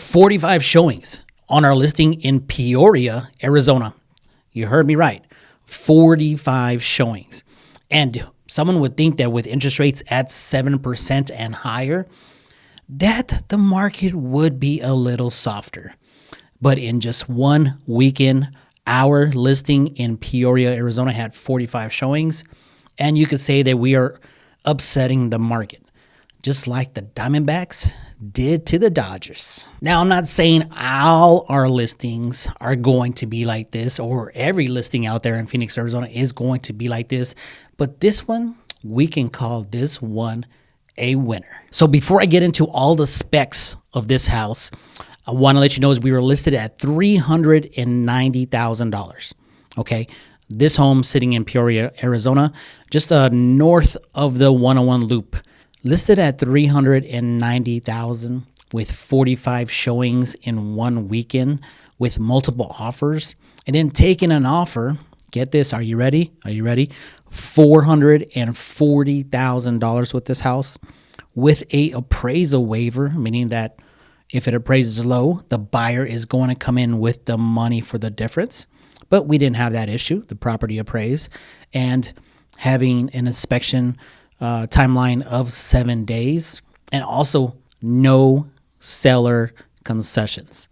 45 showings on our listing in Peoria, Arizona. You heard me right. 45 showings. And someone would think that with interest rates at 7% and higher, that the market would be a little softer. But in just one weekend, our listing in Peoria, Arizona had 45 showings. And you could say that we are upsetting the market, just like the Diamondbacks did to the Dodgers. Now, I'm not saying all our listings are going to be like this, or every listing out there in Phoenix, Arizona is going to be like this, but this one, we can call this one a winner. So before I get into all the specs of this house, I want to let you know is we were listed at $390,000. Okay. This home sitting in Peoria, Arizona, just north of the 101 loop, listed at $390,000 with 45 showings in one weekend with multiple offers. And then taking an offer, get this, are you ready? Are you ready? $440,000 with this house with a appraisal waiver, meaning that if it appraises low, the buyer is going to come in with the money for the difference. But we didn't have that issue. The property appraised, and having an inspection timeline of 7 days, and also no seller concessions.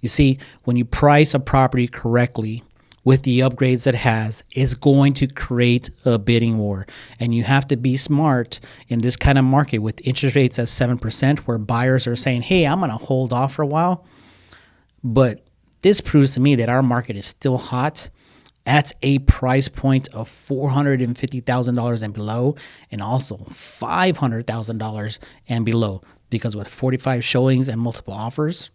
You see, when you price a property correctly with the upgrades it has, it's going to create a bidding war. And you have to be smart in this kind of market with interest rates at 7%, where buyers are saying, hey, I'm going to hold off for a while. But this proves to me that our market is still hot at a price point of $450,000 and below, and also $500,000 and below. Because with 45 showings and multiple offers,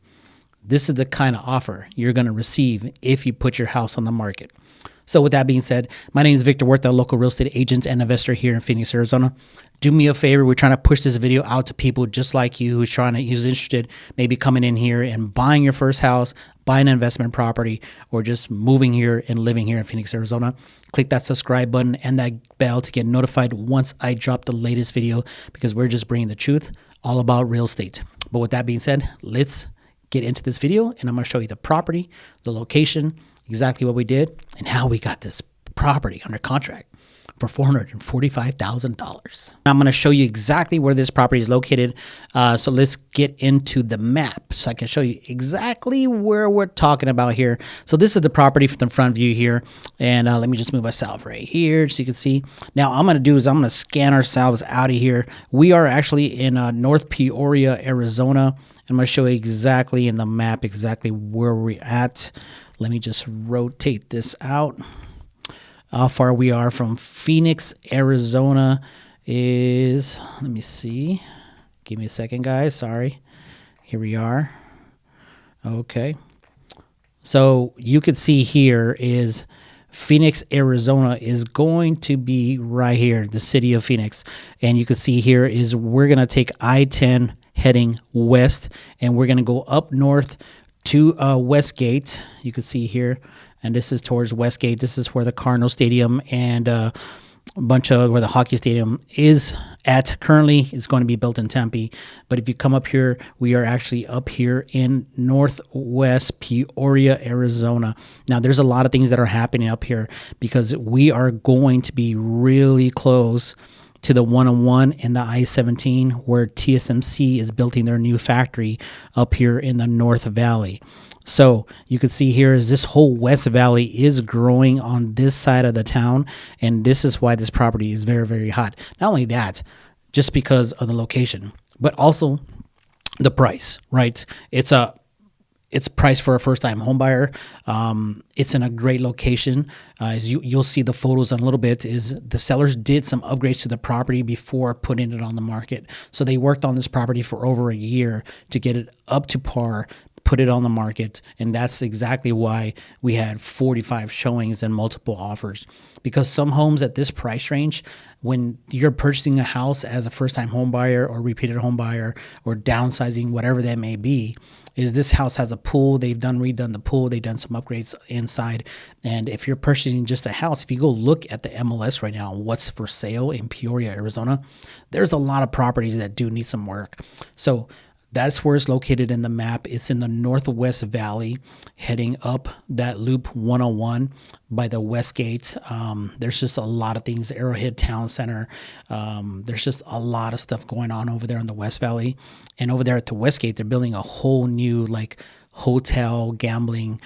this is the kind of offer you're going to receive if you put your house on the market. So with that being said, my name is Victor Huerta, a local real estate agent and investor here in Phoenix, Arizona. Do me a favor. We're trying to push this video out to people just like you who's interested, maybe coming in here and buying your first house, buying an investment property, or just moving here and living here in Phoenix, Arizona. Click that subscribe button and that bell to get notified once I drop the latest video, because we're just bringing the truth all about real estate. But with that being said, let's get into this video, and I'm going to show you the property, the location, exactly what we did, and how we got this property under contract for $445,000. I'm going to show you exactly where this property is located. So let's get into the map so I can show you exactly where we're talking about here. So this is the property from the front view here. And let me just move myself right here so you can see. Now I'm going to do is I'm going to scan ourselves out of here. We are actually in North Peoria, Arizona. I'm going to show you exactly in the map exactly where we're at. Let me just rotate this out. How far we are from Phoenix, Arizona is, let me see. Give me a second, guys. Sorry. Here we are. Okay. So you could see here is Phoenix, Arizona is going to be right here, the city of Phoenix. And you can see here is we're going to take I-10 heading west, and we're going to go up north to Westgate. You can see here, and this is towards Westgate. This is where the Cardinal Stadium and a bunch of where the hockey stadium is at currently. It's going to be built in Tempe. But if you come up here, we are actually up here in Northwest Peoria, Arizona. Now, there's a lot of things that are happening up here because we are going to be really close to the 101 and the I-17, where TSMC is building their new factory up here in the North Valley. So you can see here is this whole West Valley is growing on this side of the town, and this is why this property is very, very hot. Not only that, just because of the location, but also the price, right? It's priced for a first-time home buyer. It's in a great location. As you'll see the photos in a little bit, is the sellers did some upgrades to the property before putting it on the market. So they worked on this property for over a year to get it up to par, put it on the market, and that's exactly why we had 45 showings and multiple offers. Because some homes at this price range, when you're purchasing a house as a first-time home buyer or repeated home buyer or downsizing, whatever that may be, is this house has a pool. They've redone the pool. They've done some upgrades inside. And if you're purchasing just a house, if you go look at the MLS right now, what's for sale in Peoria, Arizona, there's a lot of properties that do need some work. So That's where it's located in the map. It's in the Northwest Valley, heading up that Loop 101 by the West Gate. There's just a lot of things, Arrowhead Town Center. There's just a lot of stuff going on over there in the West Valley. And over there at the West Gate, they're building a whole new like hotel, gambling,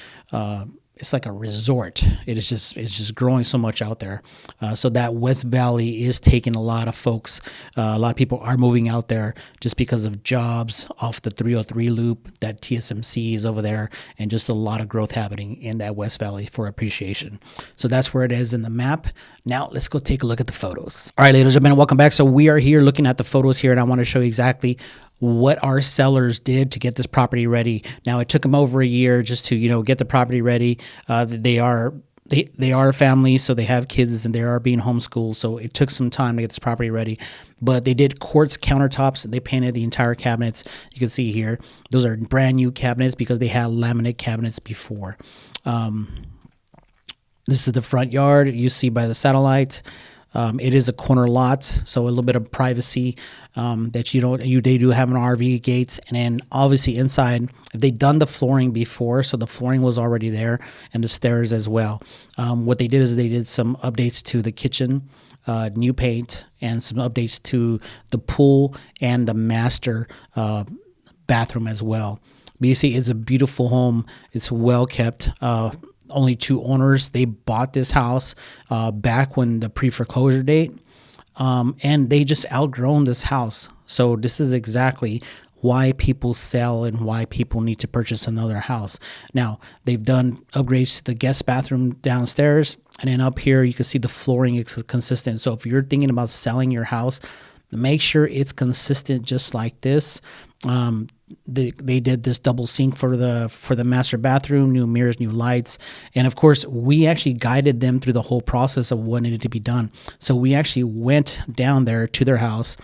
it's like a resort. It's just growing so much out there. So that West Valley is taking a lot of folks. A lot of people are moving out there just because of jobs off the 303 loop. That TSMC is over there, and just a lot of growth happening in that West Valley for appreciation. So that's where it is in the map. Now let's go take a look at the photos. All right, ladies and gentlemen, welcome back. So we are here looking at the photos here, and I want to show you exactly what our sellers did to get this property ready. Now, it took them over a year just to, get the property ready. They are a family, so they have kids and they are being homeschooled. So it took some time to get this property ready. But they did quartz countertops. They painted the entire cabinets. You can see here, those are brand new cabinets because they had laminate cabinets before. This is the front yard. You see by the satellite. It is a corner lot, so a little bit of privacy that they do have an RV gates, and then obviously inside they've done the flooring before, so the flooring was already there, and the stairs as well. What they did is they did some updates to the kitchen, new paint, and some updates to the pool and the master bathroom as well. But you see, it's a beautiful home. It's well kept. Only two owners. They bought this house back when the pre-foreclosure date, and they just outgrown this house. So this is exactly why people sell and why people need to purchase another house. Now, they've done upgrades to the guest bathroom downstairs, and then up here you can see the flooring is consistent. So if you're thinking about selling your house, make sure it's consistent just like this. They did this double sink for the master bathroom, new mirrors, new lights. And of course, we actually guided them through the whole process of what needed to be done. So we actually went down there to their house.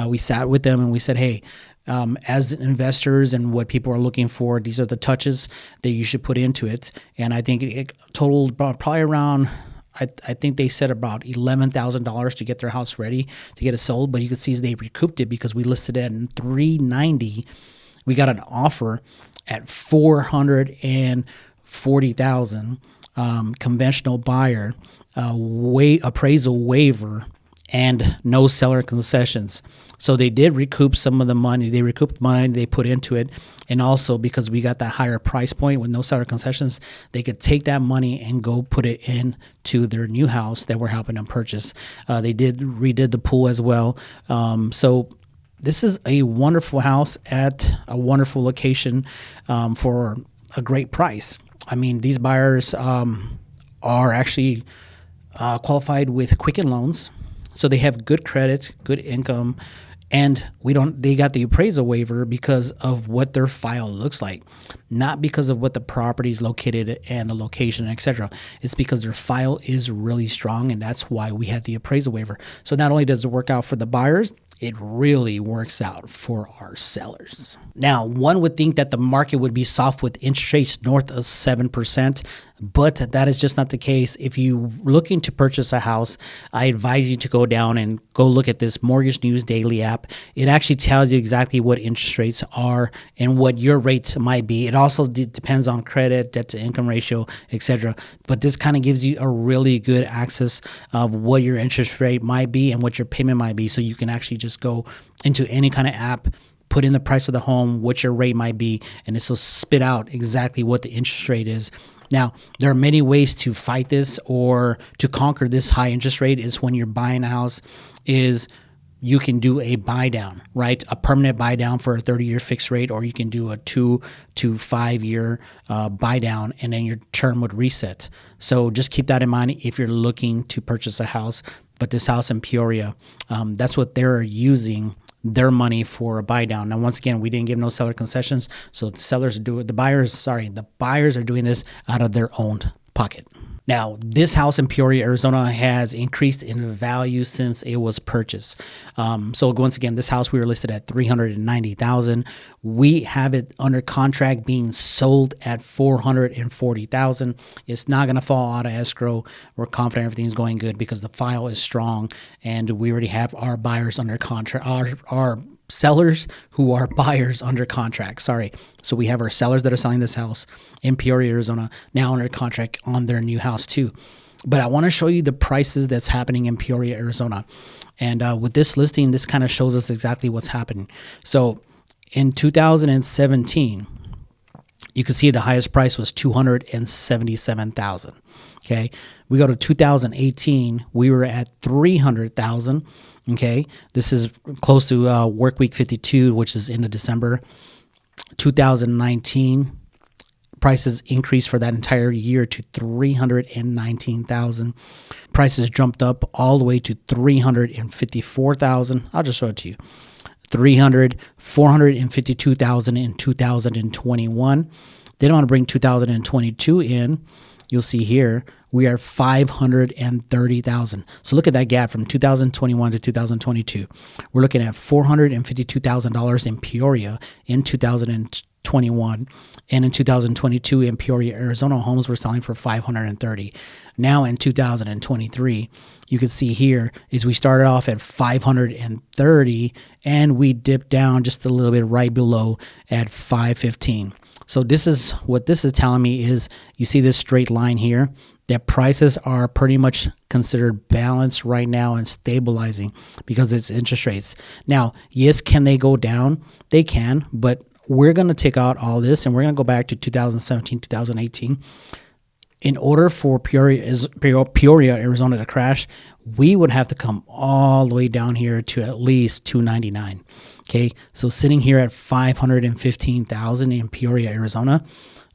We sat with them and we said, hey, as investors and what people are looking for, these are the touches that you should put into it. And I think it totaled probably around, I think they said about $11,000 to get their house ready to get it sold. But you can see they recouped it because we listed it at $390,000. We got an offer at $440,000, conventional buyer, appraisal waiver, and no seller concessions. So they did recoup some of the money. They recouped money they put into it. And also because we got that higher price point with no seller concessions, they could take that money and go put it into their new house that we're helping them purchase. They redid the pool as well. So this is a wonderful house at a wonderful location for a great price. I mean, these buyers are actually qualified with Quicken loans. So they have good credit, good income, and they got the appraisal waiver because of what their file looks like, not because of what the property is located and the location, etc. It's because their file is really strong, and that's why we had the appraisal waiver. So not only does it work out for the buyers, it really works out for our sellers. Now, one would think that the market would be soft with interest rates north of 7%, but that is just not the case. If you're looking to purchase a house, I advise you to go down and go look at this Mortgage News Daily app. It actually tells you exactly what interest rates are and what your rates might be. It also depends on credit, debt to income ratio, etc. But this kind of gives you a really good access of what your interest rate might be and what your payment might be. So you can actually just go into any kind of app, put in the price of the home, what your rate might be, and this will spit out exactly what the interest rate is. Now, there are many ways to fight this or to conquer this high interest rate. Is when you're buying a house, is you can do a buy down, right? A permanent buy down for a 30-year fixed rate, or you can do a 2 to 5 year buy down, and then your term would reset. So just keep that in mind if you're looking to purchase a house. But this house in Peoria, that's what they're using their money for a buy down. Now, once again, we didn't give no seller concessions, so the buyers are doing this out of their own pocket. Now, this house in Peoria, Arizona has increased in value since it was purchased. So once again, this house we were listed at $390,000. We have it under contract being sold at $440,000. It's not going to fall out of escrow. We're confident everything's going good because the file is strong, and we already have our buyers under contract. Our sellers who are buyers under contract. Sorry. So we have our sellers that are selling this house in Peoria, Arizona, now under contract on their new house too. But I want to show you the prices that's happening in Peoria, Arizona. And with this listing, this kind of shows us exactly what's happening. So in 2017, you can see the highest price was $277,000. Okay. We go to 2018, we were at $300,000. Okay. This is close to work week 52, which is end of December. 2019, prices increased for that entire year to $319,000. Prices jumped up all the way to $354,000. I'll just show it to you. $452,000 in 2021. Then I want to bring 2022 in. You'll see here we are $530,000. So look at that gap from 2021 to 2022. We're looking at $452,000 in Peoria in 2021, and in 2022 in Peoria, Arizona, homes were selling for $530,000. Now in 2023, you can see here is we started off at $530,000 and we dipped down just a little bit right below at $515,000. So this is what this is telling me is you see this straight line here, that prices are pretty much considered balanced right now and stabilizing because it's interest rates. Now, yes, can they go down? They can, but we're going to take out all this and we're going to go back to 2017, 2018. In order for Peoria, Arizona to crash, we would have to come all the way down here to at least $299,000. Okay, so sitting here at $515,000 in Peoria, Arizona,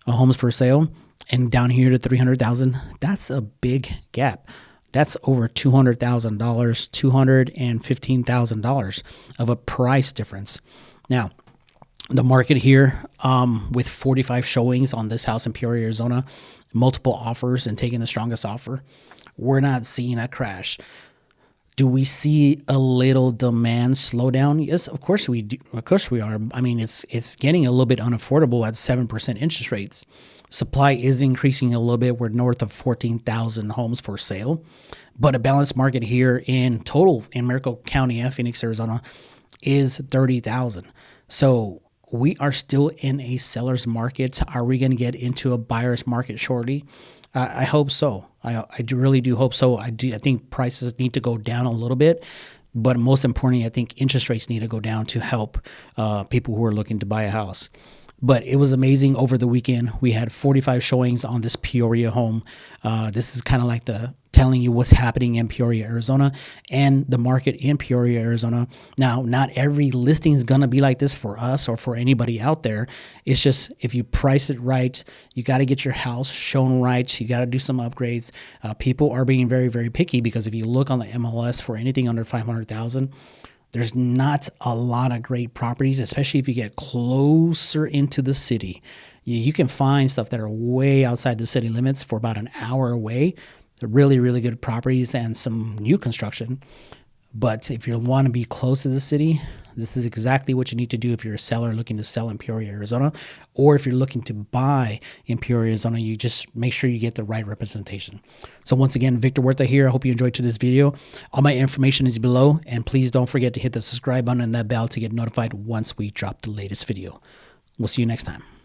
homes for sale, and down here to $300,000, that's a big gap. That's over $200,000, $215,000 of a price difference. Now, the market here with 45 showings on this house in Peoria, Arizona, multiple offers and taking the strongest offer, we're not seeing a crash. Do we see a little demand slowdown? Yes, of course we do. Of course we are. I mean, it's getting a little bit unaffordable at 7% interest rates. Supply is increasing a little bit. We're north of 14,000 homes for sale, but a balanced market here in total in Maricopa County and Phoenix, Arizona is 30,000. So we are still in a seller's market. Are we going to get into a buyer's market shortly? I hope so. I really do hope so. I think prices need to go down a little bit, but most importantly, I think interest rates need to go down to help people who are looking to buy a house. But it was amazing over the weekend. We had 45 showings on this Peoria home. This is kind of like telling you what's happening in Peoria, Arizona, and the market in Peoria, Arizona. Now, not every listing is going to be like this for us or for anybody out there. It's just if you price it right, you got to get your house shown right. You got to do some upgrades. People are being very, very picky because if you look on the MLS for anything under $500,000, there's not a lot of great properties, especially if you get closer into the city. You can find stuff that are way outside the city limits for about an hour away. They're really, really good properties and some new construction. But if you want to be close to the city, this is exactly what you need to do if you're a seller looking to sell in Peoria, Arizona, or if you're looking to buy in Peoria, Arizona, you just make sure you get the right representation. So once again, Victor Huerta here. I hope you enjoyed this video. All my information is below, and please don't forget to hit the subscribe button and that bell to get notified once we drop the latest video. We'll see you next time.